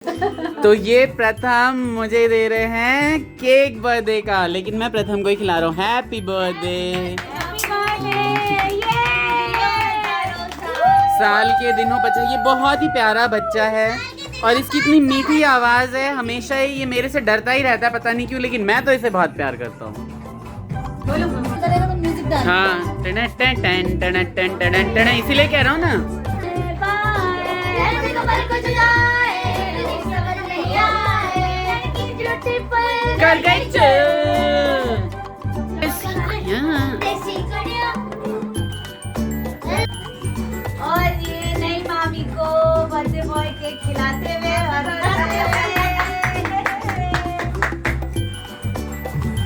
तो ये प्रथम मुझे दे रहे हैं केक बर्थडे का, लेकिन मैं प्रथम को ही खिला रहा हूँ। Happy birthday. साल के दिनों बच्चा, ये बहुत ही प्यारा बच्चा है और इसकी इतनी मीठी आवाज है। हमेशा ही ये मेरे से डरता ही रहता है, पता नहीं क्यों, लेकिन मैं तो इसे बहुत प्यार करता हूँ। हाँ, टन टन टन टन टन टन टन, इसीलिए कह रहा हूँ ना। कर गई और ये नई मामी को बर्थडे बॉय केक खिलाते हुए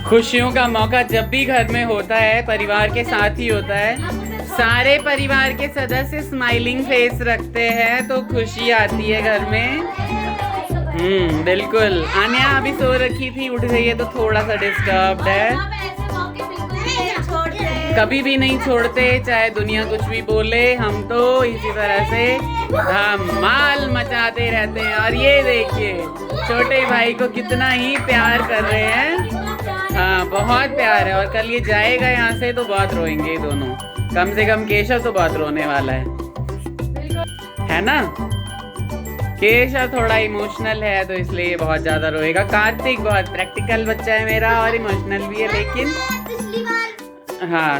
खुशियों का मौका जब भी घर में होता है, परिवार के साथ ही होता है। सारे परिवार के सदस्य स्माइलिंग फेस रखते हैं तो खुशी आती है घर में। बिल्कुल। आन्या अभी सो रखी थी, उठ गई है तो थोड़ा सा डिस्टर्ब्ड है। कभी भी नहीं छोड़ते, चाहे दुनिया कुछ भी बोले, हम तो इसी तरह से धमाल मचाते रहते हैं। और ये देखिए छोटे भाई को कितना ही प्यार कर रहे हैं। हाँ, बहुत प्यार है। और कल ये जाएगा यहाँ से तो बहुत रोएंगे दोनों। कम से कम केशव तो बहुत रोने वाला है ना। केशव थोड़ा इमोशनल है तो इसलिए ये बहुत ज्यादा रोएगा। कार्तिक बहुत प्रैक्टिकल बच्चा है मेरा और इमोशनल भी है, लेकिन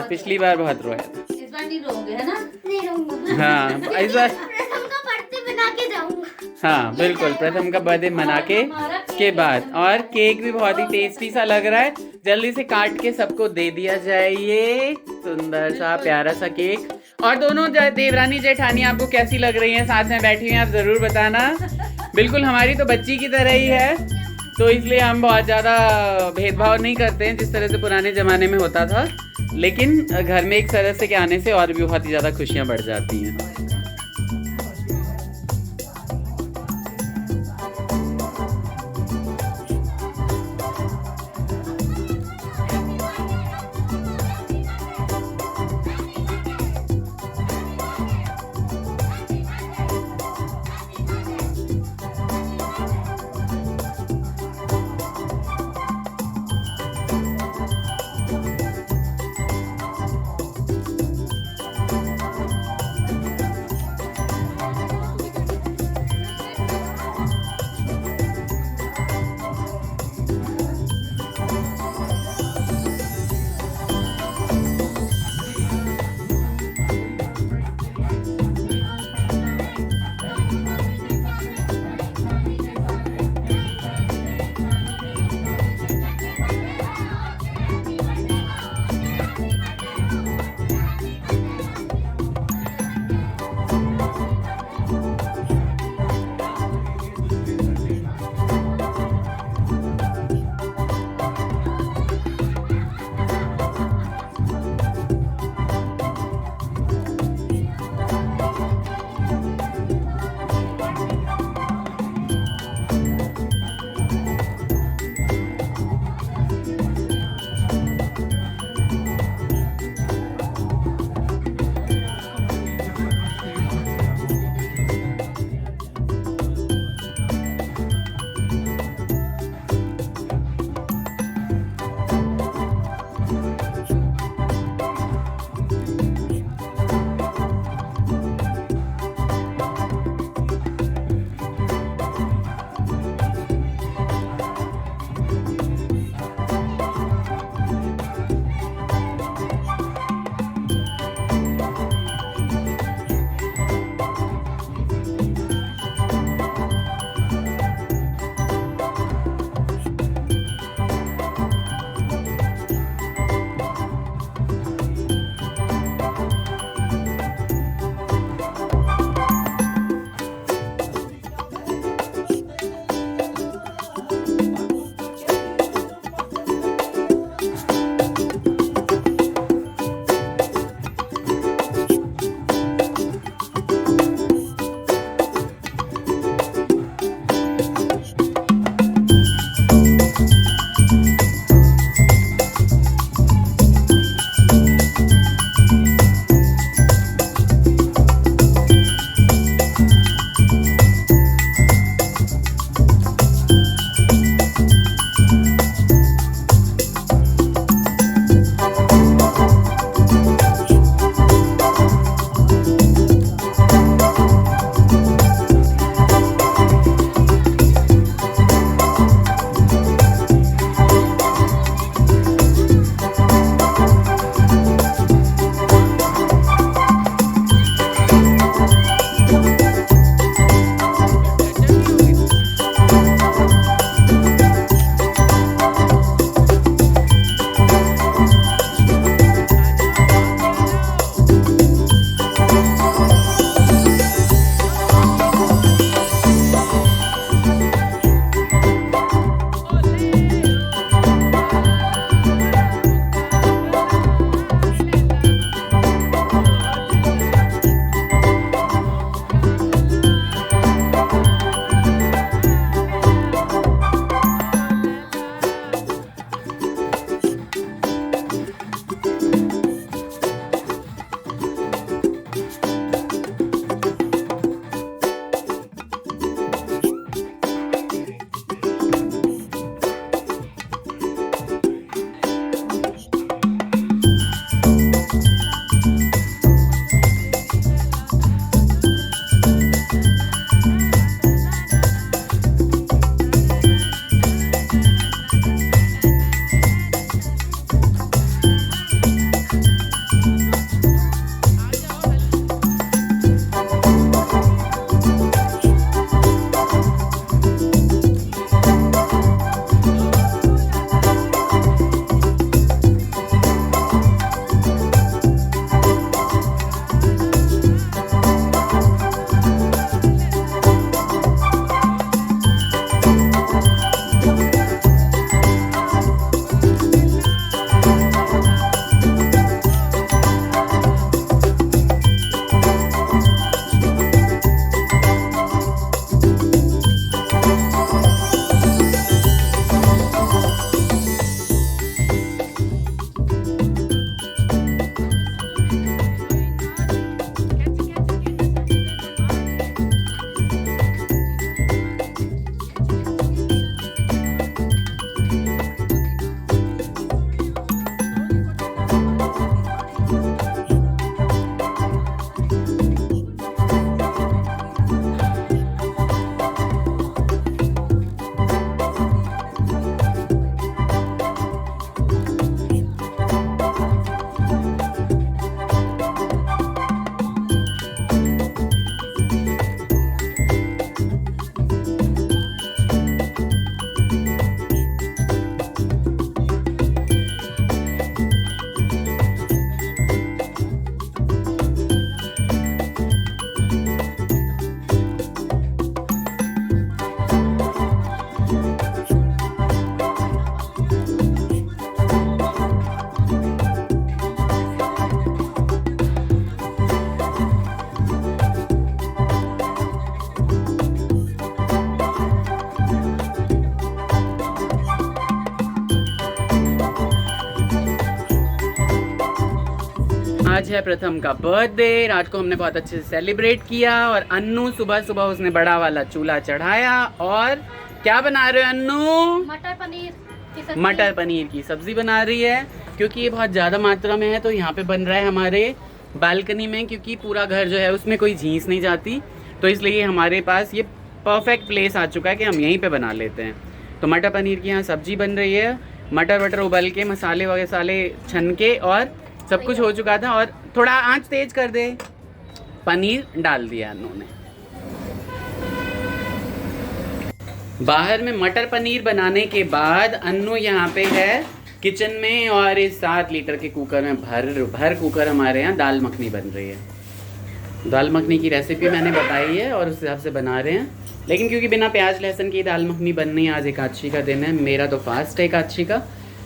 पिछली बार बहुत रोया था। इस बार नहीं रोंगे, है ना? नहीं रोऊंगा। हाँ, इस बार प्रथम का बर्थडे बना के जाऊंगा। हाँ बिल्कुल, प्रथम का बर्थडे मना के बाद। और केक भी बहुत ही टेस्टी सा लग रहा है। जल्दी से काट के सबको दे दिया जाए ये सुंदर सा प्यारा सा केक। और दोनों देवरानी जेठानी आपको कैसी लग रही हैं, साथ में बैठी हुई हैं, आप जरूर बताना। बिल्कुल हमारी तो बच्ची की तरह ही है, तो इसलिए हम बहुत ज़्यादा भेदभाव नहीं करते हैं जिस तरह से पुराने ज़माने में होता था। लेकिन घर में एक सदस्य के आने से और भी बहुत ही ज़्यादा खुशियाँ बढ़ जाती हैं। आज है प्रथम का बर्थडे। रात को हमने बहुत अच्छे से सेलिब्रेट किया और अन्नू सुबह सुबह उसने बड़ा वाला चूल्हा चढ़ाया। और क्या बना रहे हो अन्नू? मटर पनीर की सब्जी। मटर पनीर की सब्जी बना रही है, क्योंकि ये बहुत ज़्यादा मात्रा में है तो यहाँ पे बन रहा है हमारे बालकनी में, क्योंकि पूरा घर जो है उसमें कोई झींस नहीं जाती, तो इसलिए हमारे पास ये परफेक्ट प्लेस आ चुका है कि हम यहीं पे बना लेते हैं। तो मटर पनीर की यहाँ सब्जी बन रही है, मटर वटर उबल के मसाले वसाले छन के और सब कुछ हो चुका था। और थोड़ा आंच तेज कर दे, पनीर डाल दिया उन्होंने। बाहर में मटर पनीर बनाने के बाद अन्नू यहाँ पे है किचन में और इस 7 लीटर के कुकर में भर कुकर हमारे यहाँ दाल मखनी बन रही है। दाल मखनी की रेसिपी मैंने बताई है और उस हिसाब से बना रहे हैं, लेकिन क्योंकि बिना प्याज लहसुन की दाल मखनी बननी है, आज एकादशी का दिन है, मेरा तो फास्ट है एकादशी का,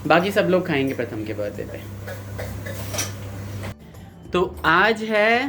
बाकी सब लोग खाएंगे प्रथम के बर्थडे पे। तो आज है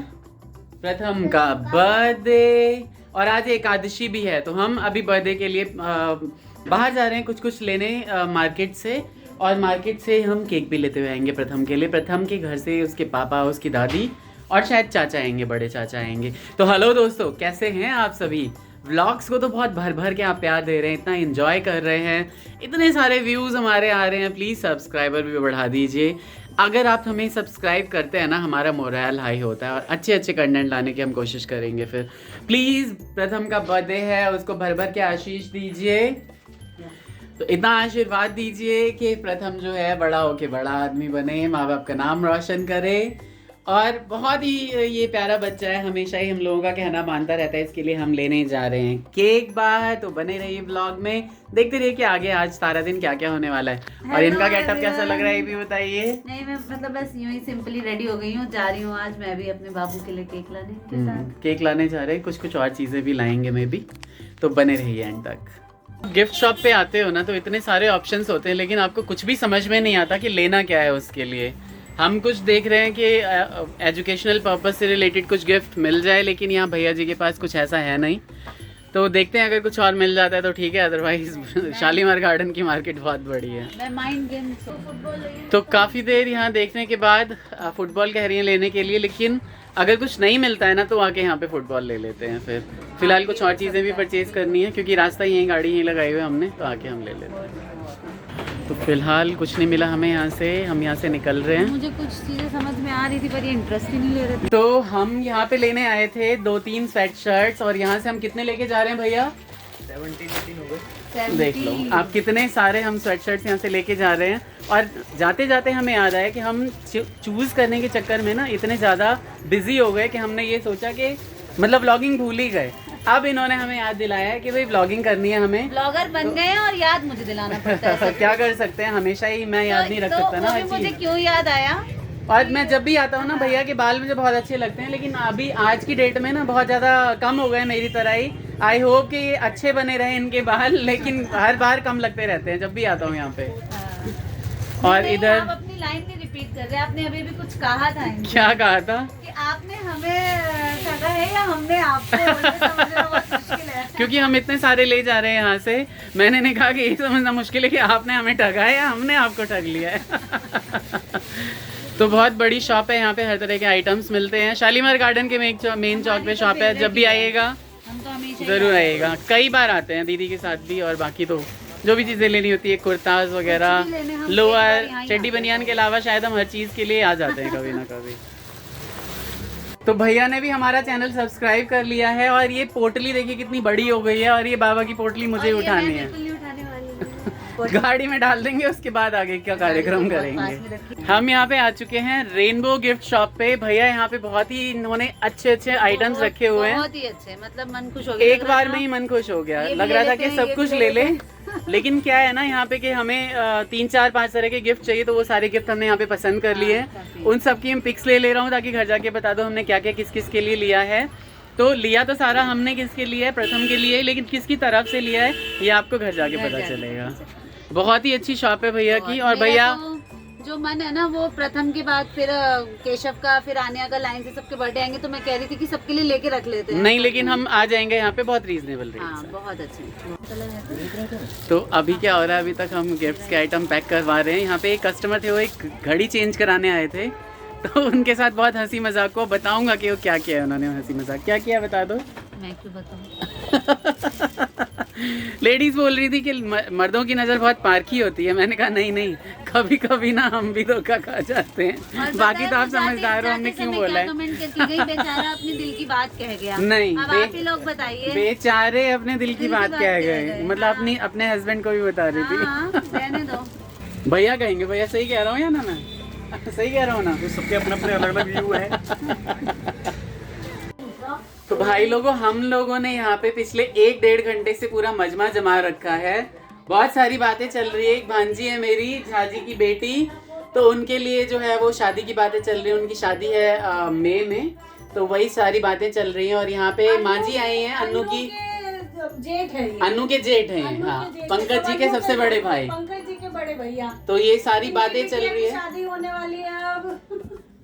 प्रथम का बर्थडे और आज एकादशी भी है, तो हम अभी बर्थडे के लिए बाहर जा रहे हैं कुछ लेने मार्केट से, और मार्केट से हम केक भी लेते हुए आएंगे प्रथम के लिए। प्रथम के घर से उसके पापा, उसकी दादी और शायद चाचा आएंगे, बड़े चाचा आएंगे। तो हेलो दोस्तों, कैसे हैं आप सभी? व्लॉग्स को तो बहुत भर भर के आप प्यार दे रहे हैं, इतना एंजॉय कर रहे हैं, इतने सारे व्यूज़ हमारे आ रहे हैं। प्लीज़ सब्सक्राइबर भी बढ़ा दीजिए। अगर आप हमें सब्सक्राइब करते हैं ना, हमारा मोरल हाई होता है और अच्छे अच्छे कंटेंट लाने की हम कोशिश करेंगे। फिर प्लीज़ प्रथम का बर्थडे है, उसको भर भर के आशीष दीजिए। तो इतना आशीर्वाद दीजिए कि प्रथम जो है बड़ा होके बड़ा आदमी बने, माँ बाप का नाम रोशन करे, और बहुत ही ये प्यारा बच्चा है, हमेशा ही हम लोगों का कहना मानता रहता है। इसके लिए हम लेने जा रहे हैं केक बाहर। तो बने रहिए ब्लॉग में, देखते रहिए कि आगे आज सारा दिन क्या क्या होने वाला है। और इनका गेटअप कैसा लग रहा है ये भी बताइए। नहीं, मैं मतलब बस यूं ही सिंपली रेडी हो गई हूँ, जा रही हूँ आज मैं भी अपने बाबू के लिए केक लाने के साथ। केक लाने जा रहे हैं, कुछ और चीज़ें भी लाएंगे मे भी, तो बने रहिए एंड तक। गिफ्ट शॉप पे आते हो ना तो इतने सारे ऑप्शंस होते हैं, लेकिन आपको कुछ भी समझ में नहीं आता कि लेना क्या है। उसके लिए हम कुछ देख रहे हैं कि एजुकेशनल पर्पस से रिलेटेड कुछ गिफ्ट मिल जाए, लेकिन यहाँ भैया जी के पास कुछ ऐसा है नहीं। तो देखते हैं अगर कुछ और मिल जाता है तो ठीक है, अदरवाइज शालीमार गार्डन की मार्केट बहुत बड़ी है। मैं माइंड गेम फुटबॉल तो काफ़ी देर यहाँ देखने के बाद फुटबॉल कह रही है लेने के लिए, लेकिन अगर कुछ नहीं मिलता है ना तो आके यहाँ पे फुटबॉल ले लेते हैं। फिर फिलहाल कुछ और चीज़ें भी परचेज़ करनी है, क्योंकि रास्ता यहीं, गाड़ी यहीं लगाई हुई है हमने, तो आके हम ले लेते हैं। तो फिलहाल कुछ नहीं मिला हमें यहाँ से, हम यहाँ से निकल रहे हैं। मुझे कुछ चीजें समझ में आ रही थी पर ये इंटरेस्ट ही नहीं ले रहे थे। तो हम यहाँ पे लेने आए थे 2-3 स्वेट शर्ट्स, और यहाँ से हम कितने लेके जा रहे हैं भैया? 17-18 हो गए। देख लो आप कितने सारे हम स्वेट शर्ट्स यहाँ से लेके जा रहे हैं। और जाते जाते हमें याद आया कि हम चूज़ करने के चक्कर में ना इतने ज़्यादा बिजी हो गए कि हमने ये सोचा कि मतलब व्लॉगिंग भूल ही गए। अब इन्होंने हमें याद दिलाया है कि भाई व्लॉगिंग करनी है हमें। ब्लॉगर बन गए और याद मुझे दिलाना पड़ता है। क्या कर सकते हैं, हमेशा ही मैं याद नहीं रख सकता ना हर चीज़। मुझे क्यों याद आया? और मैं जब भी आता हूँ ना, भैया के बाल मुझे बहुत अच्छे लगते हैं, लेकिन अभी आज की डेट में ना बहुत ज़्यादा कम हो गए मेरी तरह ही। आई होप कि अच्छे बने रहे इनके बाल, लेकिन हर बार कम लगते रहते हैं जब भी आता हूँ यहाँ पे। और इधर आप अपनी लाइन नहीं रिपीट कर रहे, आपने अभी भी कुछ कहा था। क्या कहा था? कि आपने हमें ठगा है या हमने आपको? मुझे समझना बहुत मुश्किल है। क्योंकि हम इतने सारे ले जा रहे हैं यहाँ से, मैंने नहीं कहा कि ये समझना मुश्किल है कि आपने हमें ठगा है या हमने आपको ठग लिया है। तो बहुत बड़ी शॉप है यहाँ पे, हर तरह के आइटम्स मिलते हैं। शालीमार गार्डन के मेन चौक पे शॉप है, जब भी आइएगा हम तो हमेशा ज़रूर आइएगा। कई बार आते हैं दीदी के साथ भी, और बाकी तो जो भी चीज़ें लेनी होती है, कुर्ताज वगैरह, लोअर, चड्डी बनियान के अलावा शायद हम हर चीज़ के लिए आ जाते हैं कभी ना कभी। तो भैया ने भी हमारा चैनल सब्सक्राइब कर लिया है, और ये पोटली देखिए कितनी बड़ी हो गई है, और ये बाबा की पोटली मुझे उठानी है। गाड़ी में डाल देंगे, उसके बाद आगे क्या कार्यक्रम करेंगे। हम यहाँ पे आ चुके हैं रेनबो गिफ्ट शॉप पे। भैया यहाँ पे बहुत ही इन्होंने अच्छे अच्छे आइटम्स रखे हुए हैं, बहुत ही अच्छे, मतलब मन खुश हो गया। एक बार में ही मन खुश हो गया, लग रहा था कि सब कुछ ले ले। लेकिन क्या है ना यहाँ पे कि हमें 3-4-5 तरह के गिफ्ट चाहिए, तो वो सारे गिफ्ट हमने यहाँ पे पसंद कर लिए हैं। उन सब की हम पिक्स ले रहा हूँ ताकि घर जाके बता दो हमने क्या क्या किस किस के लिए लिया है। तो लिया तो सारा हमने किसके लिए है, प्रथम के लिए, लेकिन किसकी तरफ से लिया है ये आपको घर जाके पता चलेगा। बहुत ही अच्छी शॉप है भैया की। और भैया जो मन है ना वो प्रथम के बाद फिर केशव का, फिर आन्या का, लाइन से सबके बर्थडे आएंगे, तो मैं कह रही थी कि सबके लिए लेके रख लेते हैं। नहीं, लेकिन हम आ जाएंगे यहाँ पे बहुत रीजनेबल रेट। हाँ, बहुत अच्छे। तो अभी क्या हो रहा है, अभी तक हम गिफ्ट्स के आइटम पैक करवा रहे हैं। यहाँ पे एक कस्टमर थे, वो एक घड़ी चेंज कराने आए थे, तो उनके साथ बहुत हंसी मजाक को बताऊंगा कि वो क्या किया है उन्होंने। हंसी मजाक क्या किया बता दो। मैं क्यों बताऊं? लेडीज बोल रही थी कि मर्दों की नज़र बहुत पारखी होती है। मैंने कहा नहीं नहीं, कभी कभी ना हम भी धोखा खा जाते हैं। बाकी तो आप समझदार हो, हमने क्यों बोला है। कमेंट करके गई बेचारा अपने दिल की बात कह गया। नहीं, अब आप ही लोग बताइए। बेचारे अपने दिल की बात कह गए, मतलब अपने हस्बैंड को भी बता रही थी। रहने दो। भैया कहेंगे, भैया सही कह रहा हूँ या ना मैं सही कह रहा हूँ ना। तो सबके अपने अपने अलग अलग व्यू है। तो भाई लोगों, हम लोगों ने यहाँ पे पिछले 1-1.5 घंटे से पूरा मजमा जमा रखा है। बहुत सारी बातें चल रही है। एक भांजी है मेरी, झाजी की बेटी, तो उनके लिए जो है वो शादी की बातें चल रही है। उनकी शादी है मई में, तो वही सारी बातें चल रही हैं। और यहाँ पे माँ जी आई हैं, अन्नू की जेठ है, अन्नू के जेठ हैं, हाँ, पंकज जी के सबसे बड़े भाई, पंकज जी के बड़े भैया। तो ये सारी बातें चल रही है। शादी होने वाली है अब।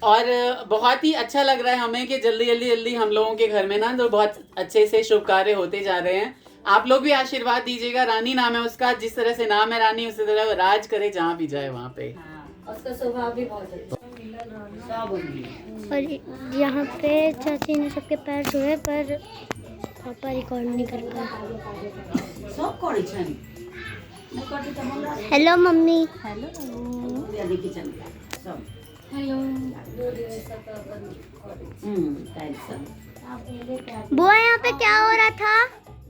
और बहुत ही अच्छा लग रहा है हमें कि जल्दी जल्दी जल्दी हम लोगों के घर में ना तो बहुत अच्छे से शुभ कार्य होते जा रहे हैं। आप लोग भी आशीर्वाद दीजिएगा। रानी नाम है उसका, जिस तरह से नाम है रानी उसी तरह राज करे जहाँ भी जाए वहाँ पे। उसका स्वभाव भी बहुत अच्छा। और यहाँ पे चाची ने सबके पैर छुए पर पापा रिकॉर्ड नहीं कर पाए। Hello mummy. बुआ यहाँ पे क्या हो रहा था?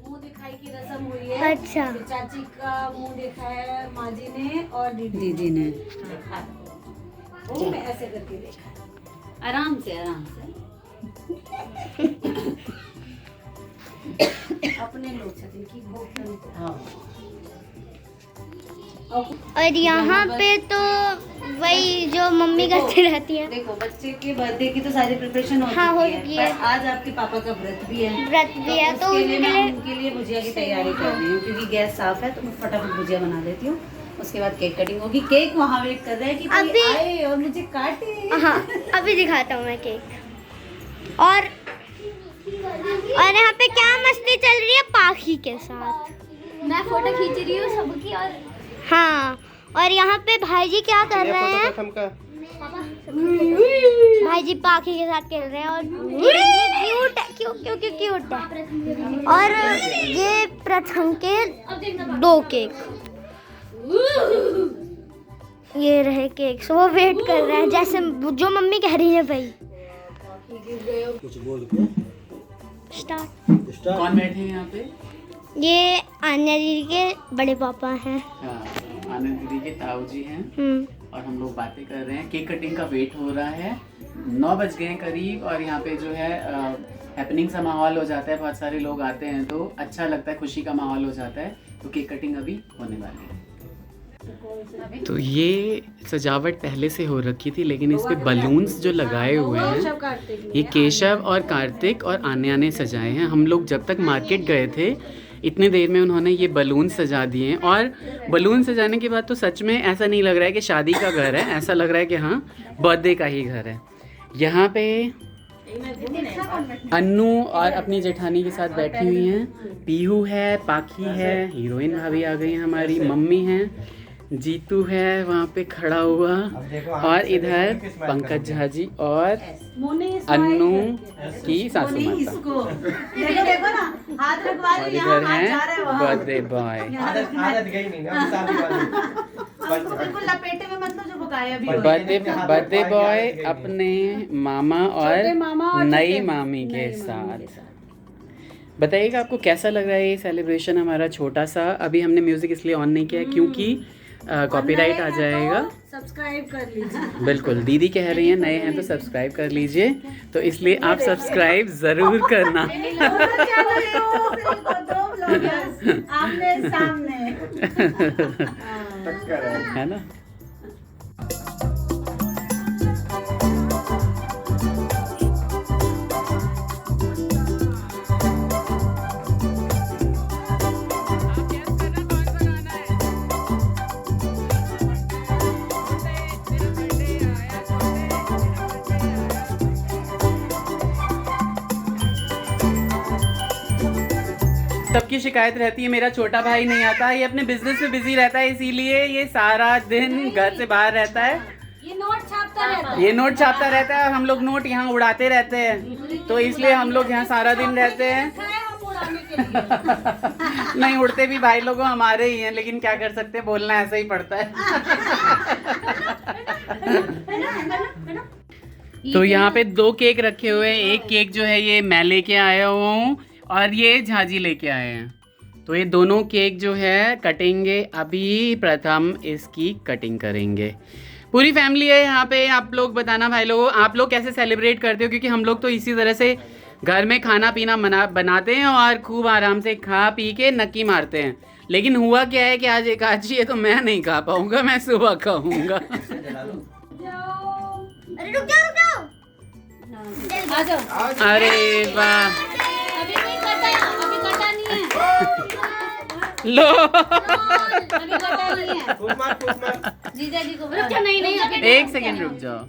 मुंह दिखाई की रस्म हुई है। अच्छा। चाची का मुंह देखा है माँ जी ने और दीदी ने देखा है। वो मैं ऐसे करके देखा है। आराम से आराम से। अपने लोग छथिन की भोग। और यहाँ पे तो वही जो मम्मी करती रहती है। देखो बच्चे के बर्थडे की तो सारी प्रिपरेशन हो हाँ, हो चुकी चुकी है, है। पर आज आपके पापा का व्रत भी है। व्रत भी है तो उसके लिए मैं उनके उनके लिए भुजिया की तैयारी कर रही हूँ, क्योंकि गैस साफ है तो मैं फटाफट भुजिया बना देती हूँ। उसके बाद केक कटिंग होगी। केक वहाँ वेट कर रहा है कि कोई अभी- आए और मुझे काटे। हाँ, अभी दिखाता हूँ मैं केक। और यहाँ पे क्या मस्ती चल रही है पाखी के साथ। मैं फोटो खींच रही हूँ सबकी। और हाँ, और यहाँ पे भाई जी क्या कर रहे हैं? भाई जी पाखी के साथ खेल रहे हैं और क्यूट है, क्यूट है। और ये प्रथम के 2 केक, ये रहे केक। सो वो वेट कर रहे हैं जैसे जो मम्मी कह रही है भाई। स्टार्ट। कौन बैठे हैं यहाँ पे? ये आन्या दीदी के बड़े पापा हैं। हाँ, आनंद दीदी के ताऊ जी हैं। और हम लोग बातें कर रहे हैं। केक कटिंग का वेट हो रहा है। 9 बज गए करीब। और यहाँ पे जो है हैपनिंग सा माहौल हो जाता है। बहुत सारे लोग आते हैं तो अच्छा लगता है, खुशी का माहौल हो जाता है। तो केक कटिंग अभी होने वाली है। तो ये सजावट पहले से हो रखी थी, लेकिन इस पे बलून्स जो लगाए हुए हैं ये केशव और कार्तिक और आन्या ने सजाए हैं। हम लोग जब तक मार्केट गए थे इतनी देर में उन्होंने ये बलून सजा दिए हैं। और बलून सजाने के बाद तो सच में ऐसा नहीं लग रहा है कि शादी का घर है, ऐसा लग रहा है कि हाँ बर्थडे का ही घर है। यहाँ पे अन्नू और अपनी जेठानी के साथ बैठी हुई हैं। पीहू है, पाखी है, हीरोइन भाभी आ गई हैं, हमारी मम्मी हैं, जीतू है वहाँ पे खड़ा हुआ, और इधर पंकज झा जी और अन्नू की सासू माता। देखो ना, हाथ रखवा और इधर हैं बर्थडे बॉय। बिल्कुल लपेटे में मतलब जो बकाया भी बर्थडे बॉय अपने मामा और नई मामी के साथ। बताइएगा आपको कैसा लग रहा है ये सेलिब्रेशन हमारा छोटा सा। अभी हमने म्यूजिक इसलिए ऑन नहीं किया है क्योंकि कॉपीराइट आ जाएगा। सब्सक्राइब कर लीजिए। बिल्कुल, दीदी कह रही हैं नए हैं तो सब्सक्राइब कर लीजिए, तो इसलिए आप सब्सक्राइब जरूर करना। आमने सामने है ना। सबकी शिकायत रहती है मेरा छोटा भाई नहीं आता, ये अपने बिजनेस में बिजी रहता है, इसीलिए ये सारा दिन घर से बाहर रहता है। ये नोट छापता रहता है। ये नोट छापता रहता है और हम लोग नोट यहाँ उड़ाते रहते हैं, तो इसलिए हम लोग यहाँ सारा दिन रहते हैं। है हम उड़ाने के लिए। नहीं उड़ते भी भाई लोगों हमारे ही हैं, लेकिन क्या कर सकते हैं, बोलना ऐसा ही पड़ता है। तो यहाँ पे 2 केक रखे हुए हैं। एक केक जो है ये मैं लेके आया हुआ हूँ और ये झाजी लेके आए हैं। तो ये दोनों केक जो है कटेंगे अभी। प्रथम इसकी कटिंग करेंगे। पूरी फैमिली है यहाँ पे। आप लोग बताना भाई लोगों, आप लोग कैसे सेलिब्रेट करते हो, क्योंकि हम लोग तो इसी तरह से घर में खाना पीना बनाते हैं और खूब आराम से खा पी के नक्की मारते हैं। लेकिन हुआ क्या है कि आज एकादशी है तो मैं नहीं खा पाऊंगा, मैं सुबह खाऊंगा। अरे रुक जाओ। आ जाओ। अरे वाह, अभी नहीं कटा, अभी कटा नहीं है। लो अभी कटा नहीं है। फूक मार। जीजा जी को रुक जा, नहीं नहीं अभी 1 सेकंड रुक जाओ।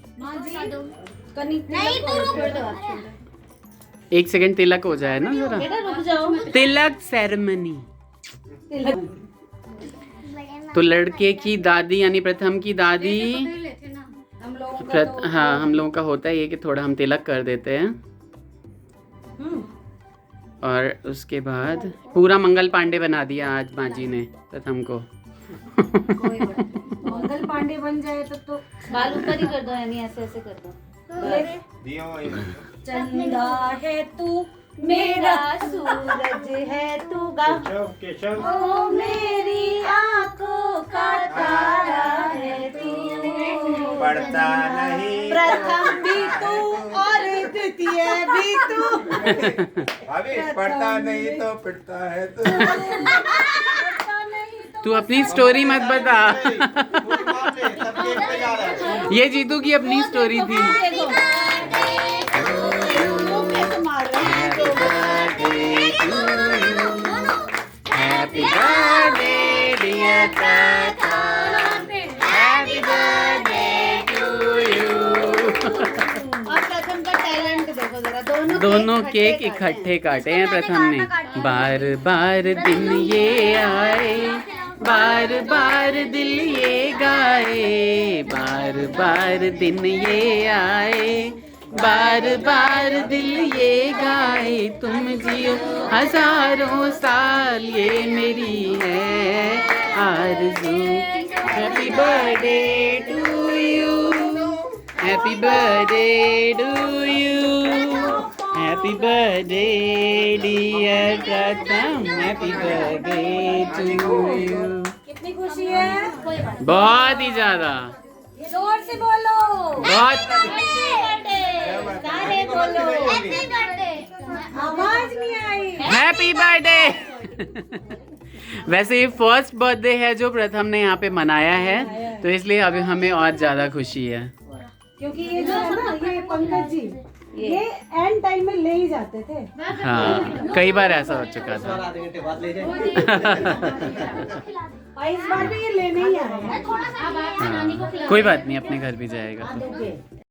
नहीं तो रुक। 1 सेकंड तिलक हो जाए ना जरा। बेटा रुक जाओ। तिलक सेरेमनी। तो लड़के की दादी यानी प्रथम की दादी, हम लोगों का हाँ हम लोगों का होता है ये कि थोड़ा हम तिलक कर देते हैं और उसके बाद पूरा मंगल पांडे बना दिया आज माँ जी ने प्रथम को। मंगल पांडे बन जाए तो बाल ऊपर ही कर दो, यानी ऐसे ऐसे कर दो। चंदा है तू मेरा सूरज है तू गा, केशव ओ मेरी आंखों का तारा है तू, पढ़ता नहीं प्रथम भी तू और द्वितीय भी तू, अभी पढ़ता नहीं तो पिटता है तू। तू अपनी स्टोरी मत बता। ये जीतू की अपनी स्टोरी थी। Happy birthday dear Pratham, happy birthday to you. और प्रथम का टैलेंट देखो जरा, दोनों केक इकट्ठे काटे हैं प्रथम ने। बार बार दिन ये आए, बार बार दिल ये गाए, बार बार दिन ये आए, बार बार दिल ये गाए, तुम जियो हजारों साल ये मेरी है आरज़ू। Happy birthday to you, happy birthday to you, happy birthday dear Pratham, happy birthday to you. कितनी खुशी है, बहुत ही ज्यादा, जोर से बोलो, बहुत। सारे बोलो, आवाज नहीं आई। Happy birthday. वैसे ये फर्स्ट बर्थडे है जो प्रथम ने यहाँ पे मनाया है, तो इसलिए अभी हमें और ज्यादा खुशी है। क्योंकि ये जो है ना, ये पंकज जी ये एंड टाइम में ले ही जाते थे। हाँ कई बार ऐसा हो चुका था। और इस बार भी ये लेने ही आए हैं। हाँ, कोई बात नहीं, अपने घर भी जाएगा तो।